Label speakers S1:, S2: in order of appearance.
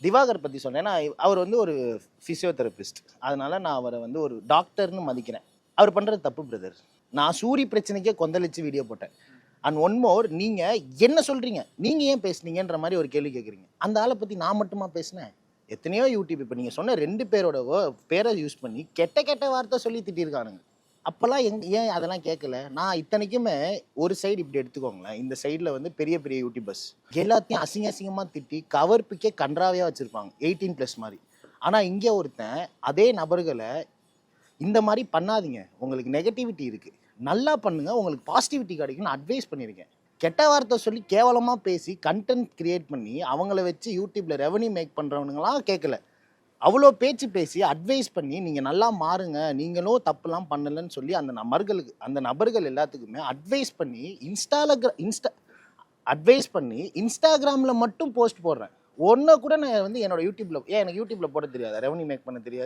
S1: திவாகர் பற்றி சொன்னேன். ஏன்னா அவர் வந்து ஒரு ஃபிசியோதெரபிஸ்ட். அதனால நான் அவரை வந்து ஒரு டாக்டர்னு மதிக்கிறேன். அவர் பண்ணுறது தப்பு பிரதர். நான் சூரி பிரச்சனைக்கே கொந்தளிச்சு வீடியோ போட்டேன். அண்ட் ஒன் மோர், நீங்கள் என்ன சொல்கிறீங்க, நீங்கள் ஏன் பேசுனீங்கன்ற மாதிரி ஒரு கேள்வி கேட்குறீங்க. அந்த ஆளை பற்றி நான் மட்டுமா பேசினேன்? எத்தனையோ யூடியூப் இப்போ நீங்கள் சொன்ன 2 பேரோட பேரை யூஸ் பண்ணி கெட்ட கெட்ட வார்த்தை சொல்லி திட்டிருக்கானுங்க. அப்போல்லாம் ஏன் அதெல்லாம் கேட்கல? நான் இத்தனைக்குமே ஒரு சைடு இப்படி எடுத்துக்கோங்களேன். இந்த சைடில் வந்து பெரிய பெரிய யூடியூபர்ஸ் எல்லாத்தையும் அசிங்கமாக திட்டி கவர் பிக்கே கன்றாவையாக வச்சுருப்பாங்க, 18+ மாதிரி. ஆனால் இங்கே ஒருத்தன் அதே நபர்களை இந்த மாதிரி பண்ணாதீங்க, உங்களுக்கு நெகட்டிவிட்டி இருக்குது, நல்லா பண்ணுங்க, உங்களுக்கு பாசிட்டிவிட்டி கிடைக்கும்னு அட்வைஸ் பண்ணியிருக்கேன். கெட்ட வார்த்தை சொல்லி கேவலமாக பேசி கண்டென்ட் கிரியேட் பண்ணி அவங்கள வச்சு யூடியூப்பில் ரெவன்யூ மேக் பண்ணுறவனுங்களாம் கேட்கல. அவ்வளோ பேச்சு பேசி அட்வைஸ் பண்ணி நீங்கள் நல்லா மாறுங்க, நீங்களும் தப்புலாம் பண்ணலன்னு சொல்லி அந்த நபர்கள் எல்லாத்துக்குமே அட்வைஸ் பண்ணி இன்ஸ்டாகிராமில் மட்டும் போஸ்ட் போடுறேன். ஒன்றை கூட நான் வந்து என்னோட யூடியூப்பில், எனக்கு யூடியூப்பில் போட தெரியாது, ரெவன்யூ மேக் பண்ண தெரியாது.